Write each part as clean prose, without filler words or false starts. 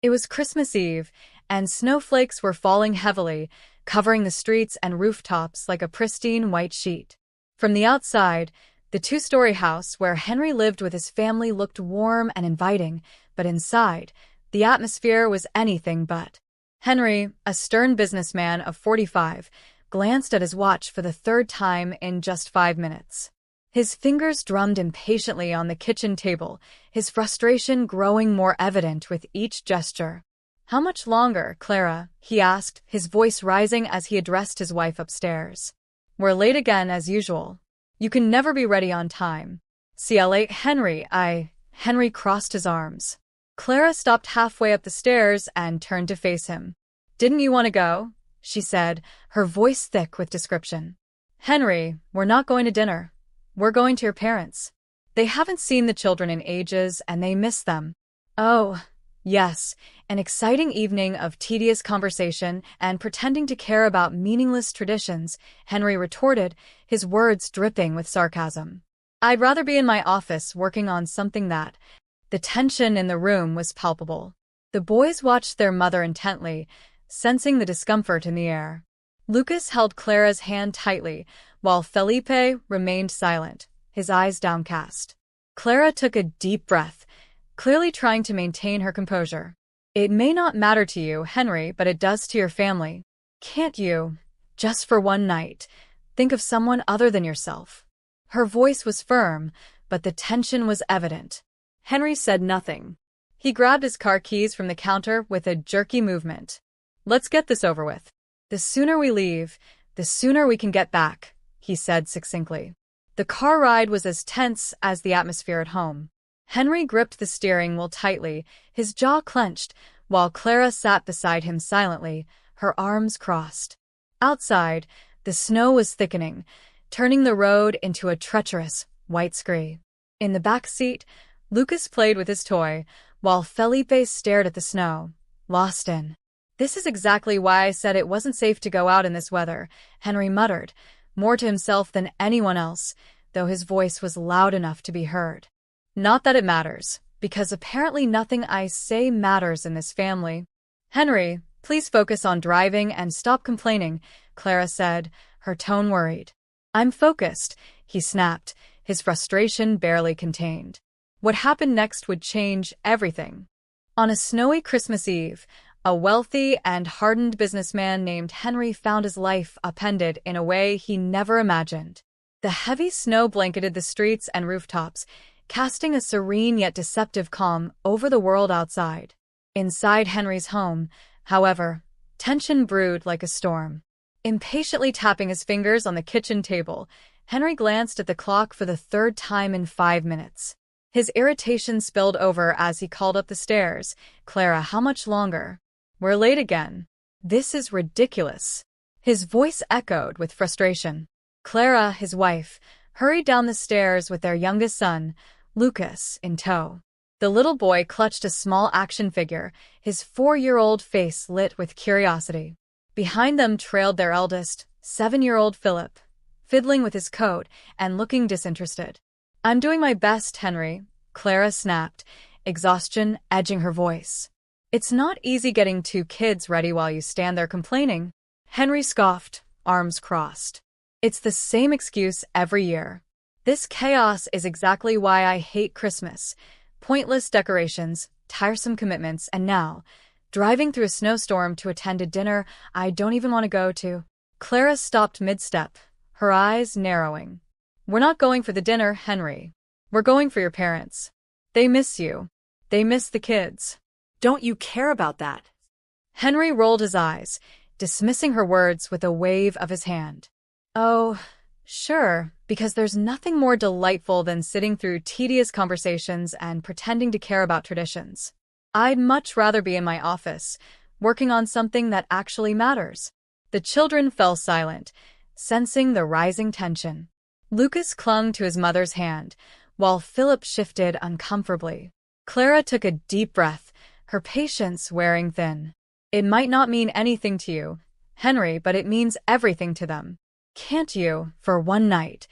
It was Christmas Eve, and snowflakes were falling heavily, covering the streets and rooftops like a pristine white sheet. From the outside, the two-story house where Henry lived with his family looked warm and inviting, but inside, the atmosphere was anything but. Henry, a stern businessman of 45, glanced at his watch for the third time in just 5 minutes. His fingers drummed impatiently on the kitchen table, his frustration growing more evident with each gesture. "How much longer, Clara?" he asked, his voice rising as he addressed his wife upstairs. "We're late again, as usual. You can never be ready on time." "CLA, Henry, Henry crossed his arms. Clara stopped halfway up the stairs and turned to face him. "Didn't you want to go?" she said, her voice thick with description. "Henry, we're not going to dinner. We're going to your parents. They haven't seen the children in ages and they miss them." "Oh, yes," an exciting evening of tedious conversation and pretending to care about meaningless traditions, Henry retorted, his words dripping with sarcasm. "I'd rather be in my office working on something that—" The tension in the room was palpable. The boys watched their mother intently, sensing the discomfort in the air. Lucas held Clara's hand tightly, while Felipe remained silent, his eyes downcast. Clara took a deep breath, clearly trying to maintain her composure. "It may not matter to you, Henry, but it does to your family. Can't you, just for one night, think of someone other than yourself?" Her voice was firm, but the tension was evident. Henry said nothing. He grabbed his car keys from the counter with a jerky movement. "Let's get this over with. The sooner we leave, the sooner we can get back," he said succinctly. The car ride was as tense as the atmosphere at home. Henry gripped the steering wheel tightly, his jaw clenched, while Clara sat beside him silently, her arms crossed. Outside, the snow was thickening, turning the road into a treacherous, white scree. In the back seat, Lucas played with his toy, while Felipe stared at the snow, lost in. "This is exactly why I said it wasn't safe to go out in this weather," Henry muttered, more to himself than anyone else, though his voice was loud enough to be heard. "Not that it matters, because apparently nothing I say matters in this family." "Henry, please focus on driving and stop complaining," Clara said, her tone worried. "I'm focused," he snapped, his frustration barely contained. What happened next would change everything. On a snowy Christmas Eve, a wealthy and hardened businessman named Henry found his life upended in a way he never imagined. The heavy snow blanketed the streets and rooftops, casting a serene yet deceptive calm over the world outside. Inside Henry's home, however, tension brewed like a storm. Impatiently tapping his fingers on the kitchen table, Henry glanced at the clock for the third time in 5 minutes. His irritation spilled over as he called up the stairs. "Clara, how much longer? We're late again. This is ridiculous." His voice echoed with frustration. Clara, his wife, hurried down the stairs with their youngest son, Lucas, in tow. The little boy clutched a small action figure, his 4-year-old face lit with curiosity. Behind them trailed their eldest, 7-year-old Philip, fiddling with his coat and looking disinterested. "I'm doing my best, Henry," Clara snapped, exhaustion edging her voice. "It's not easy getting 2 kids ready while you stand there complaining." Henry scoffed, arms crossed. "It's the same excuse every year. This chaos is exactly why I hate Christmas. Pointless decorations, tiresome commitments, and now, driving through a snowstorm to attend a dinner I don't even want to go to." Clara stopped mid-step, her eyes narrowing. "We're not going for the dinner, Henry. We're going for your parents. They miss you. They miss the kids. Don't you care about that?" Henry rolled his eyes, dismissing her words with a wave of his hand. "Oh, sure, because there's nothing more delightful than sitting through tedious conversations and pretending to care about traditions. I'd much rather be in my office, working on something that actually matters." The children fell silent, sensing the rising tension. Lucas clung to his mother's hand, while Philip shifted uncomfortably. Clara took a deep breath, her patience wearing thin. "It might not mean anything to you, Henry, but it means everything to them. Can't you, for one night,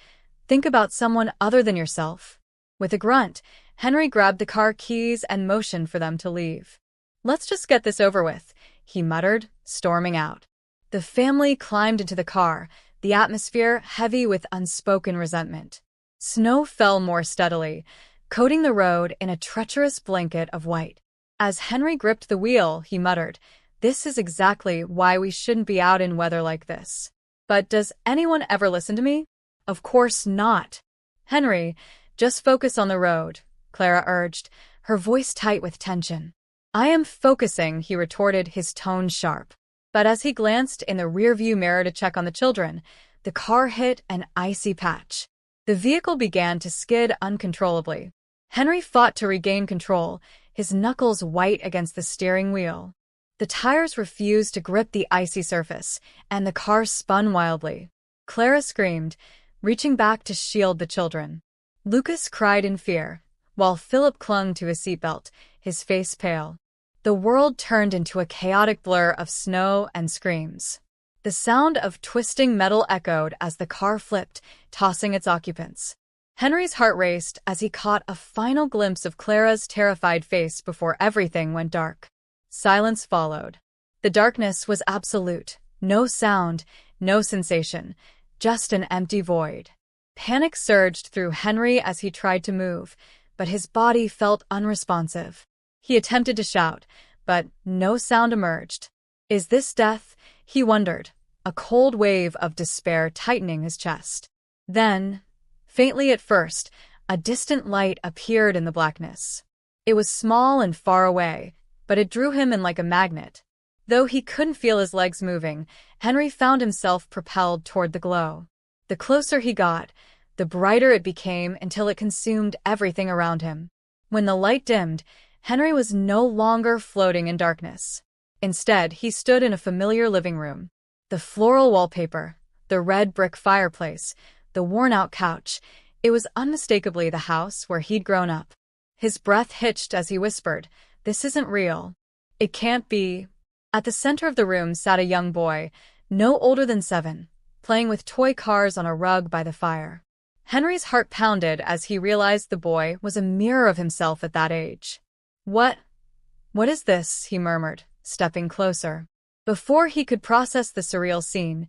think about someone other than yourself?" With a grunt, Henry grabbed the car keys and motioned for them to leave. "Let's just get this over with," he muttered, storming out. The family climbed into the car, the atmosphere heavy with unspoken resentment. Snow fell more steadily, coating the road in a treacherous blanket of white. As Henry gripped the wheel, he muttered, "This is exactly why we shouldn't be out in weather like this. But does anyone ever listen to me? Of course not." "Henry, just focus on the road," Clara urged, her voice tight with tension. "I am focusing," he retorted, his tone sharp. But as he glanced in the rearview mirror to check on the children, the car hit an icy patch. The vehicle began to skid uncontrollably. Henry fought to regain control, his knuckles white against the steering wheel. The tires refused to grip the icy surface, and the car spun wildly. Clara screamed, reaching back to shield the children. Lucas cried in fear, while Philip clung to his seatbelt, his face pale. The world turned into a chaotic blur of snow and screams. The sound of twisting metal echoed as the car flipped, tossing its occupants. Henry's heart raced as he caught a final glimpse of Clara's terrified face before everything went dark. Silence followed. The darkness was absolute. No sound, no sensation, just an empty void. Panic surged through Henry as he tried to move, but his body felt unresponsive. He attempted to shout, but no sound emerged. "Is this death?" he wondered, a cold wave of despair tightening his chest. Then, faintly at first, a distant light appeared in the blackness. It was small and far away, but it drew him in like a magnet. Though he couldn't feel his legs moving, Henry found himself propelled toward the glow. The closer he got, the brighter it became until it consumed everything around him. When the light dimmed, Henry was no longer floating in darkness. Instead, he stood in a familiar living room. The floral wallpaper, the red brick fireplace, the worn-out couch, it was unmistakably the house where he'd grown up. His breath hitched as he whispered, "This isn't real. It can't be." At the center of the room sat a young boy, no older than 7, playing with toy cars on a rug by the fire. Henry's heart pounded as he realized the boy was a mirror of himself at that age. What is this?" he murmured, stepping closer. Before he could process the surreal scene,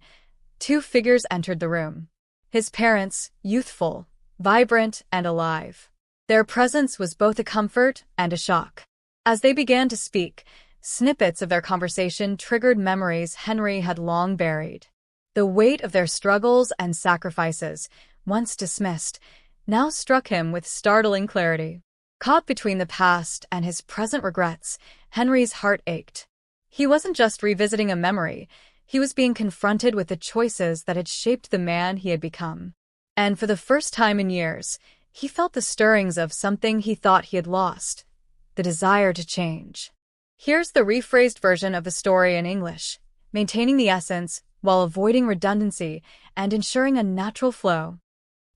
2 figures entered the room. His parents, youthful, vibrant, and alive. Their presence was both a comfort and a shock. As they began to speak, snippets of their conversation triggered memories Henry had long buried. The weight of their struggles and sacrifices, once dismissed, now struck him with startling clarity. Caught between the past and his present regrets, Henry's heart ached. He wasn't just revisiting a memory, he was being confronted with the choices that had shaped the man he had become. And for the first time in years, he felt the stirrings of something he thought he had lost, the desire to change. Here's the rephrased version of the story in English, maintaining the essence while avoiding redundancy and ensuring a natural flow.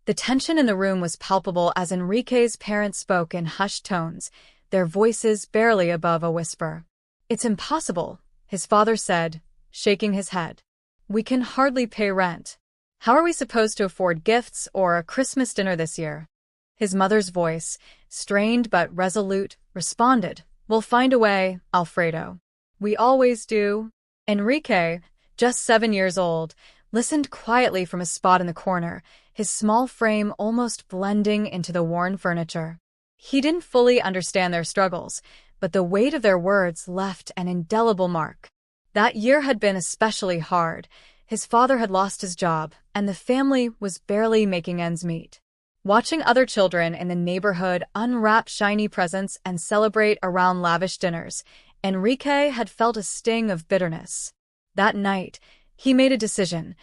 The tension in the room was palpable as Enrique's parents spoke in hushed tones, their voices barely above a whisper. "It's impossible," his father said, shaking his head. "We can hardly pay rent. How are we supposed to afford gifts or a Christmas dinner this year?" His mother's voice, strained but resolute, responded, "We'll find a way, Alfredo. We always do." Enrique, just 7 years old, listened quietly from a spot in the corner, his small frame almost blending into the worn furniture. He didn't fully understand their struggles, but the weight of their words left an indelible mark. That year had been especially hard. His father had lost his job, and the family was barely making ends meet. Watching other children in the neighborhood unwrap shiny presents and celebrate around lavish dinners, Enrique had felt a sting of bitterness. That night, he made a decision.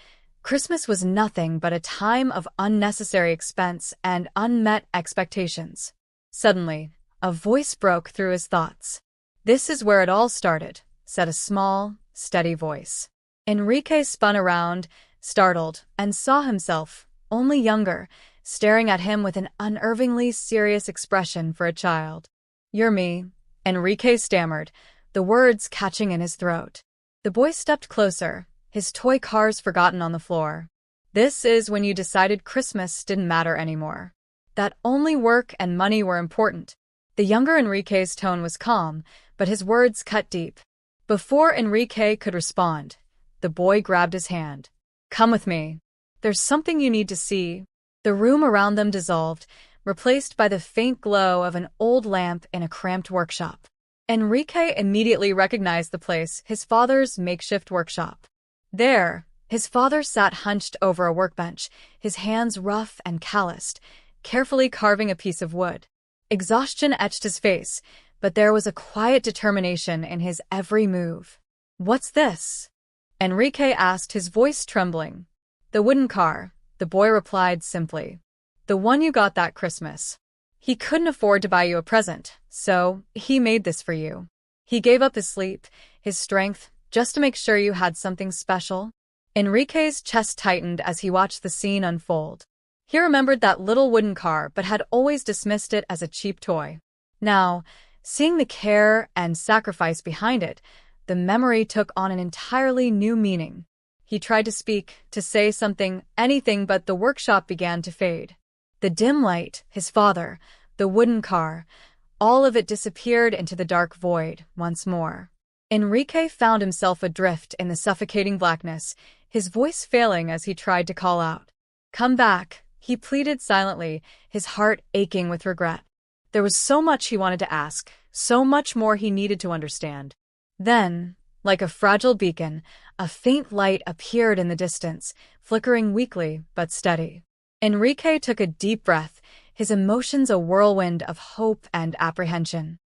Christmas was nothing but a time of unnecessary expense and unmet expectations. Suddenly, a voice broke through his thoughts. "This is where it all started," said a small, steady voice. Enrique spun around, startled, and saw himself, only younger, staring at him with an unnervingly serious expression for a child. "You're me," Enrique stammered, the words catching in his throat. The boy stepped closer, his toy cars forgotten on the floor. "This is when you decided Christmas didn't matter anymore. That only work and money were important." The younger Enrique's tone was calm, but his words cut deep. Before Enrique could respond, the boy grabbed his hand. "Come with me. There's something you need to see." The room around them dissolved, replaced by the faint glow of an old lamp in a cramped workshop. Enrique immediately recognized the place, his father's makeshift workshop. There, his father sat hunched over a workbench, his hands rough and calloused, carefully carving a piece of wood. Exhaustion etched his face, but there was a quiet determination in his every move. "What's this?" Enrique asked, his voice trembling. "The wooden car," the boy replied simply. "The one you got that Christmas. He couldn't afford to buy you a present, so he made this for you. He gave up his sleep, his strength, just to make sure you had something special." Enrique's chest tightened as he watched the scene unfold. He remembered that little wooden car but had always dismissed it as a cheap toy. Now, seeing the care and sacrifice behind it, the memory took on an entirely new meaning. He tried to speak, to say something, anything, but the workshop began to fade. The dim light, his father, the wooden car, all of it disappeared into the dark void once more. Enrique found himself adrift in the suffocating blackness, his voice failing as he tried to call out. "Come back," he pleaded silently, his heart aching with regret. There was so much he wanted to ask, so much more he needed to understand. Then, like a fragile beacon, a faint light appeared in the distance, flickering weakly but steady. Enrique took a deep breath, his emotions a whirlwind of hope and apprehension.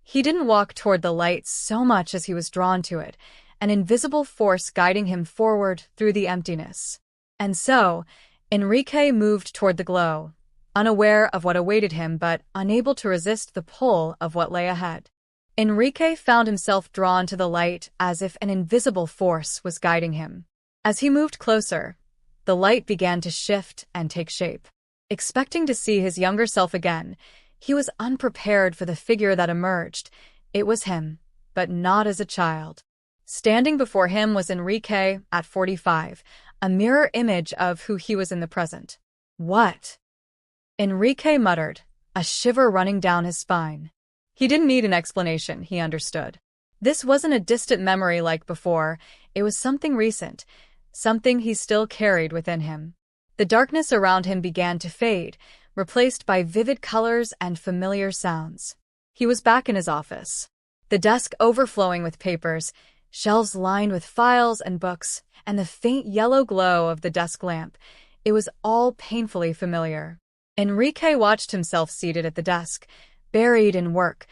He didn't walk toward the light so much as he was drawn to it, an invisible force guiding him forward through the emptiness. And so, Enrique moved toward the glow, unaware of what awaited him but unable to resist the pull of what lay ahead. Enrique found himself drawn to the light as if an invisible force was guiding him. As he moved closer, the light began to shift and take shape. Expecting to see his younger self again, he was unprepared for the figure that emerged. It was him, but not as a child. Standing before him was Enrique at 45, a mirror image of who he was in the present. "What?" Enrique muttered, a shiver running down his spine. He didn't need an explanation, he understood. This wasn't a distant memory like before, it was something recent, something he still carried within him. The darkness around him began to fade, replaced by vivid colors and familiar sounds. He was back in his office. The desk overflowing with papers, shelves lined with files and books, and the faint yellow glow of the desk lamp. It was all painfully familiar. Enrique watched himself seated at the desk, buried in work,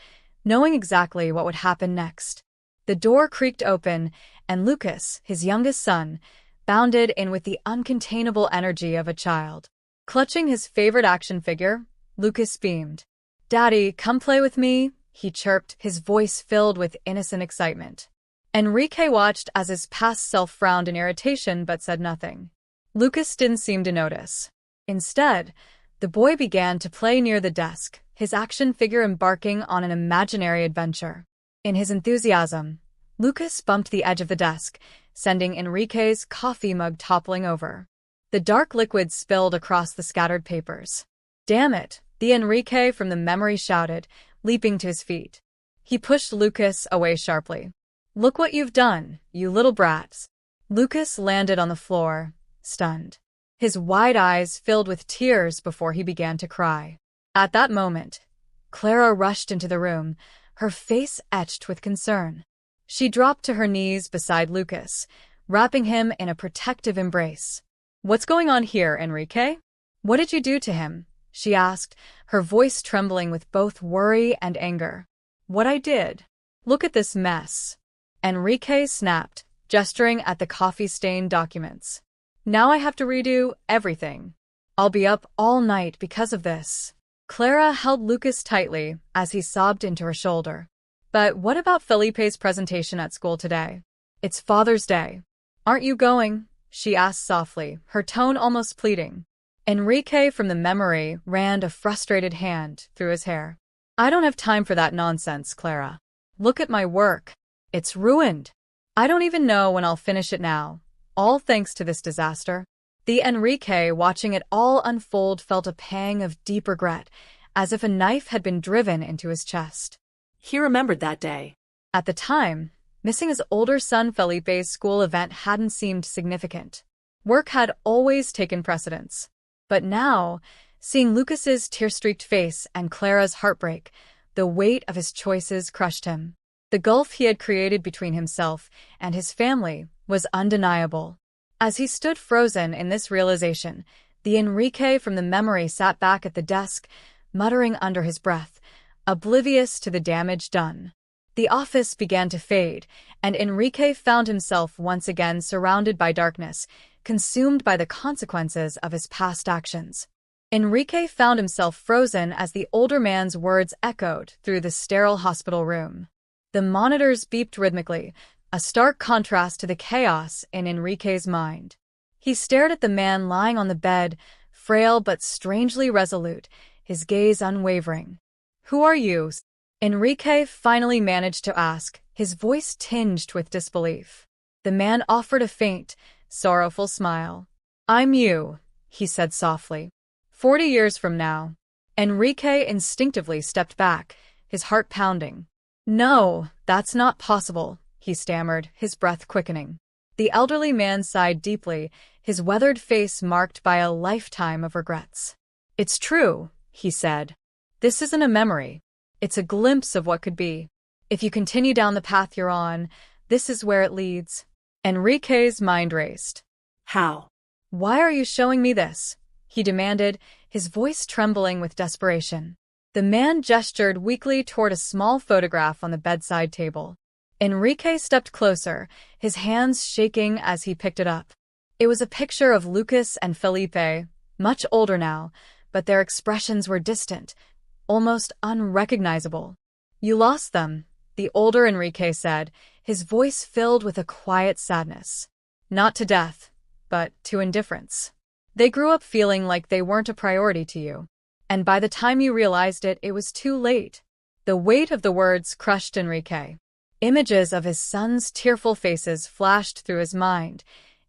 knowing exactly what would happen next. The door creaked open, and Lucas, his youngest son, bounded in with the uncontainable energy of a child. Clutching his favorite action figure, Lucas beamed. "Daddy, come play with me," he chirped, his voice filled with innocent excitement. Enrique watched as his past self frowned in irritation but said nothing. Lucas didn't seem to notice. Instead, the boy began to play near the desk, his action figure embarking on an imaginary adventure. In his enthusiasm, Lucas bumped the edge of the desk, sending Enrique's coffee mug toppling over. The dark liquid spilled across the scattered papers. "Damn it!" the Enrique from the memory shouted, leaping to his feet. He pushed Lucas away sharply. "Look what you've done, you little brats." Lucas landed on the floor, stunned. His wide eyes filled with tears before he began to cry. At that moment, Clara rushed into the room, her face etched with concern. She dropped to her knees beside Lucas, wrapping him in a protective embrace. "What's going on here, Enrique? What did you do to him?" she asked, her voice trembling with both worry and anger. "What I did? Look at this mess." Enrique snapped, gesturing at the coffee-stained documents. "Now I have to redo everything. I'll be up all night because of this." Clara held Lucas tightly as he sobbed into her shoulder. "But what about Felipe's presentation at school today? It's Father's Day. Aren't you going?" she asked softly, her tone almost pleading. Enrique from the memory ran a frustrated hand through his hair. "I don't have time for that nonsense, Clara. Look at my work. It's ruined. I don't even know when I'll finish it now, all thanks to this disaster." The Enrique watching it all unfold felt a pang of deep regret, as if a knife had been driven into his chest. He remembered that day. At the time, missing his older son Felipe's school event hadn't seemed significant. Work had always taken precedence. But now, seeing Lucas's tear-streaked face and Clara's heartbreak, the weight of his choices crushed him. The gulf he had created between himself and his family was undeniable. As he stood frozen in this realization, the Enrique from the memory sat back at the desk, muttering under his breath, oblivious to the damage done. The office began to fade, and Enrique found himself once again surrounded by darkness, consumed by the consequences of his past actions. Enrique found himself frozen as the older man's words echoed through the sterile hospital room. The monitors beeped rhythmically, a stark contrast to the chaos in Enrique's mind. He stared at the man lying on the bed, frail but strangely resolute, his gaze unwavering. "Who are you?" Enrique finally managed to ask, his voice tinged with disbelief. The man offered a faint, sorrowful smile. "I'm you," he said softly. 40 years from now." Enrique instinctively stepped back, his heart pounding. "No, that's not possible," he stammered, his breath quickening. The elderly man sighed deeply, his weathered face marked by a lifetime of regrets. "It's true," he said. "This isn't a memory. It's a glimpse of what could be. If you continue down the path you're on, this is where it leads." Enrique's mind raced. "How? "Why are you showing me this?" he demanded, his voice trembling with desperation. The man gestured weakly toward a small photograph on the bedside table. Enrique stepped closer, his hands shaking as he picked it up. It was a picture of Lucas and Felipe, much older now, but their expressions were distant, almost unrecognizable. "You lost them," the older Enrique said, his voice filled with a quiet sadness. "Not to death, but to indifference. They grew up feeling like they weren't a priority to you. And by the time you realized it, it was too late." The weight of the words crushed Enrique. Images of his son's tearful faces flashed through his mind,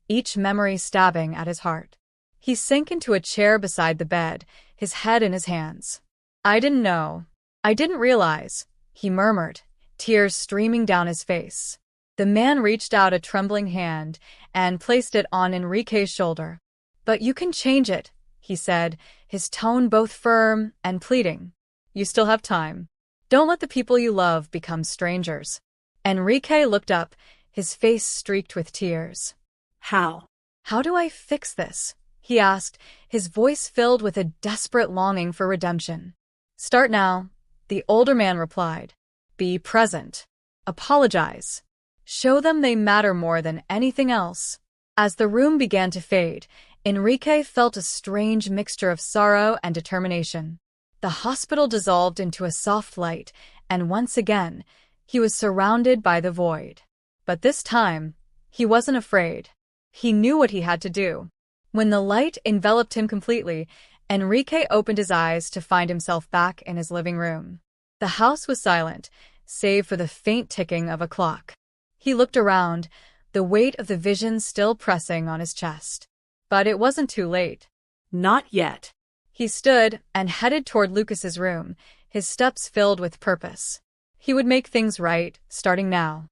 each memory stabbing at his heart. He sank into a chair beside the bed, his head in his hands. "I didn't know. I didn't realize," he murmured, tears streaming down his face. The man reached out a trembling hand and placed it on Enrique's shoulder. "But you can change it," he said, his tone both firm and pleading. "You still have time. Don't let the people you love become strangers." Enrique looked up, his face streaked with tears. "How? "How do I fix this?" he asked, his voice filled with a desperate longing for redemption. "Start now," the older man replied. "Be present. Apologize. Show them they matter more than anything else." As the room began to fade, Enrique felt a strange mixture of sorrow and determination. The hospital dissolved into a soft light, and once again, he was surrounded by the void. But this time, he wasn't afraid. He knew what he had to do. When the light enveloped him completely, Enrique opened his eyes to find himself back in his living room. The house was silent, save for the faint ticking of a clock. He looked around, the weight of the vision still pressing on his chest. But it wasn't too late. Not yet. He stood and headed toward Lucas's room, his steps filled with purpose. He would make things right, starting now.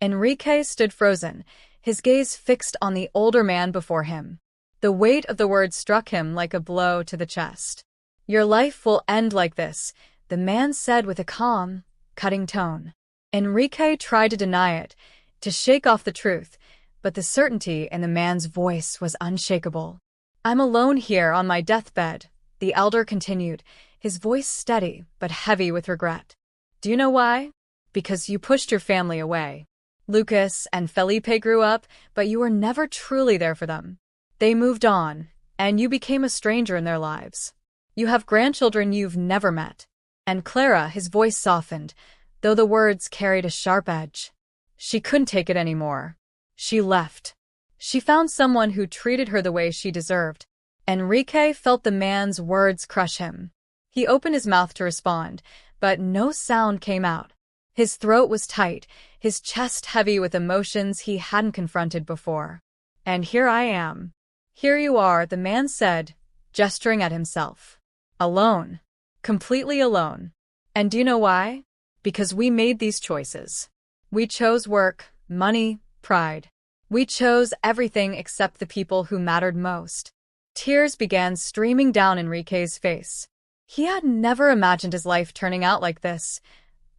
Enrique stood frozen, his gaze fixed on the older man before him. The weight of the words struck him like a blow to the chest. "Your life will end like this," the man said with a calm, cutting tone. Enrique tried to deny it, to shake off the truth, but the certainty in the man's voice was unshakable. "I'm alone here on my deathbed," the elder continued, his voice steady but heavy with regret. "Do you know why? Because you pushed your family away. Lucas and Felipe grew up, but you were never truly there for them. They moved on, and you became a stranger in their lives. You have grandchildren you've never met." And Clara, his voice softened, though the words carried a sharp edge. She couldn't take it anymore. She left. She found someone who treated her the way she deserved. Enrique felt the man's words crush him. He opened his mouth to respond, but no sound came out. His throat was tight, his chest heavy with emotions he hadn't confronted before. "And here I am. Here you are," the man said, gesturing at himself. "Alone. completely alone. And do you know why? Because we made these choices. We chose work, money, pride. We chose everything except the people who mattered most. Tears began streaming down Enrique's face. He had never imagined his life turning out like this,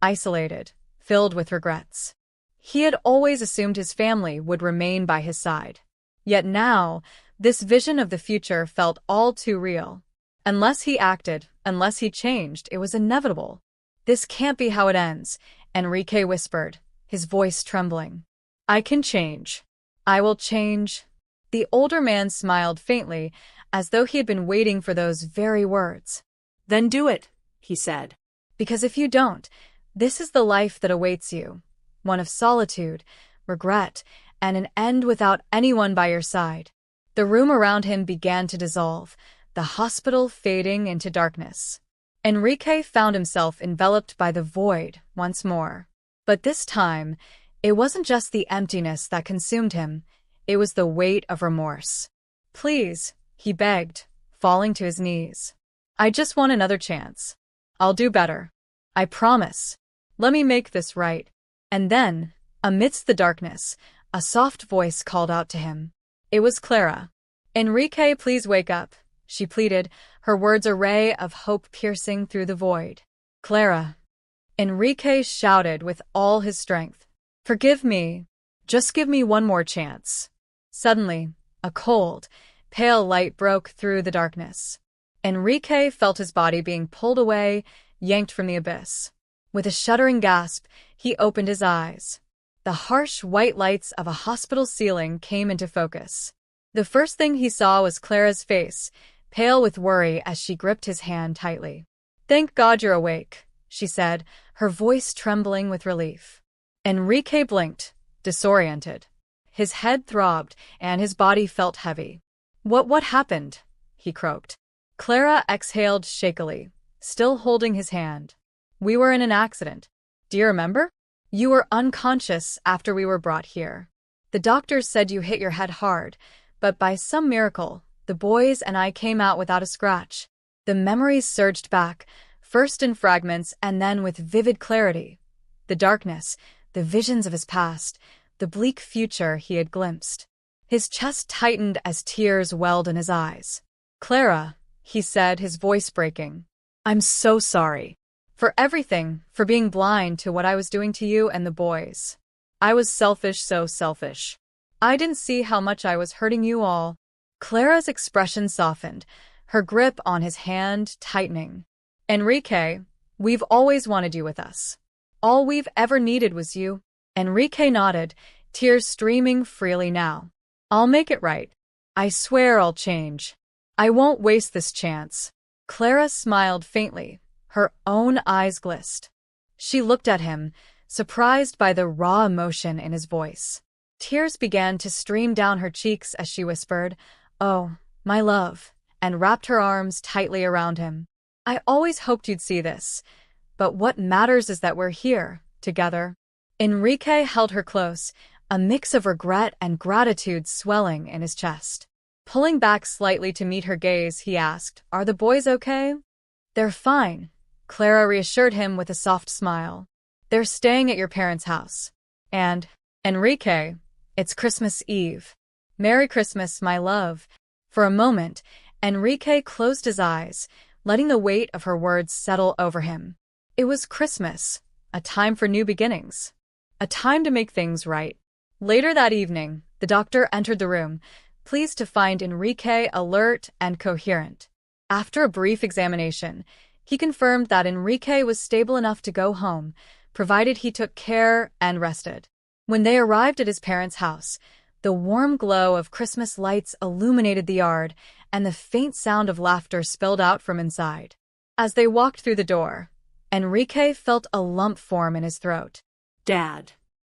isolated, filled with regrets. He had always assumed his family would remain by his side. Yet now, this vision of the future felt all too real. Unless he acted, unless he changed, it was inevitable. This can't be how it ends, Enrique whispered, his voice trembling. I can change. I will change. The older man smiled faintly, as though he had been waiting for those very words. Then do it, he said. Because if you don't, this is the life that awaits you. One of solitude, regret, and an end without anyone by your side. The room around him began to dissolve, the hospital fading into darkness. Enrique found himself enveloped by the void once more. But this time, it wasn't just the emptiness that consumed him, it was the weight of remorse. Please, he begged, falling to his knees. I just want another chance. I'll do better. I promise. Let me make this right. And then, amidst the darkness, a soft voice called out to him. It was Clara. Enrique, please wake up, she pleaded, her words a ray of hope piercing through the void. Clara. Enrique shouted with all his strength. Forgive me. Just give me one more chance. Suddenly, a cold, pale light broke through the darkness. Enrique felt his body being pulled away, yanked from the abyss. With a shuddering gasp, he opened his eyes. The harsh white lights of a hospital ceiling came into focus. The first thing he saw was Clara's face, pale with worry as she gripped his hand tightly. Thank God you're awake, she said, her voice trembling with relief. Enrique blinked, disoriented. His head throbbed, and his body felt heavy. What happened? He croaked. Clara exhaled shakily, still holding his hand. We were in an accident. Do you remember? You were unconscious after we were brought here. The doctors said you hit your head hard, but by some miracle, the boys and I came out without a scratch. The memories surged back, first in fragments and then with vivid clarity. The darkness, the visions of his past, the bleak future he had glimpsed. His chest tightened as tears welled in his eyes. Clara, he said, his voice breaking. I'm so sorry. For everything, for being blind to what I was doing to you and the boys. I was selfish, so selfish. I didn't see how much I was hurting you all. Clara's expression softened, her grip on his hand tightening. Enrique, we've always wanted you with us. All we've ever needed was you. Enrique nodded, tears streaming freely now. I'll make it right. I swear I'll change. I won't waste this chance. Clara smiled faintly, her own eyes glistened. She looked at him, surprised by the raw emotion in his voice. Tears began to stream down her cheeks as she whispered, Oh, my love, and wrapped her arms tightly around him. I always hoped you'd see this, but what matters is that we're here, together. Enrique held her close, a mix of regret and gratitude swelling in his chest. Pulling back slightly to meet her gaze, he asked, Are the boys okay? They're fine, Clara reassured him with a soft smile. They're staying at your parents' house. And, Enrique, it's Christmas Eve. Merry Christmas, my love. For a moment, Enrique closed his eyes, letting the weight of her words settle over him. It was Christmas, a time for new beginnings. A time to make things right. Later that evening, the doctor entered the room, pleased to find Enrique alert and coherent. After a brief examination, he confirmed that Enrique was stable enough to go home, provided he took care and rested. When they arrived at his parents' house, the warm glow of Christmas lights illuminated the yard, and the faint sound of laughter spilled out from inside. As they walked through the door, Enrique felt a lump form in his throat. Dad.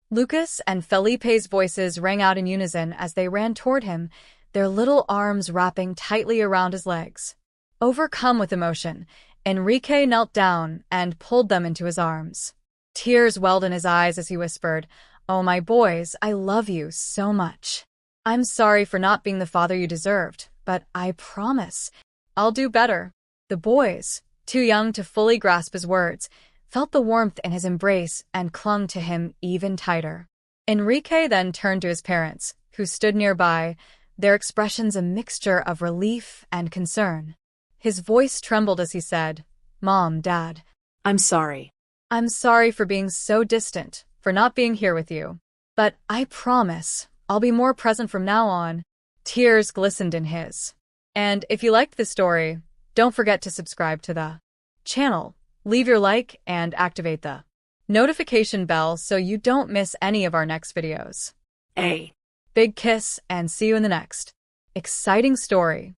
Lucas and Felipe's voices rang out in unison as they ran toward him, their little arms wrapping tightly around his legs. Overcome with emotion, Enrique knelt down and pulled them into his arms. Tears welled in his eyes as he whispered, Oh, my boys, I love you so much. I'm sorry for not being the father you deserved, but I promise I'll do better. The boys, too young to fully grasp his words, felt the warmth in his embrace and clung to him even tighter. Enrique then turned to his parents, who stood nearby, their expressions a mixture of relief and concern. His voice trembled as he said, "Mom, Dad, I'm sorry. I'm sorry for being so distant, for not being here with you. But I promise I'll be more present from now on." Tears glistened in his. And if you liked this story, don't forget to subscribe to the channel, leave your like, and activate the notification bell so you don't miss any of our next videos. A Big kiss and see you in the next exciting story.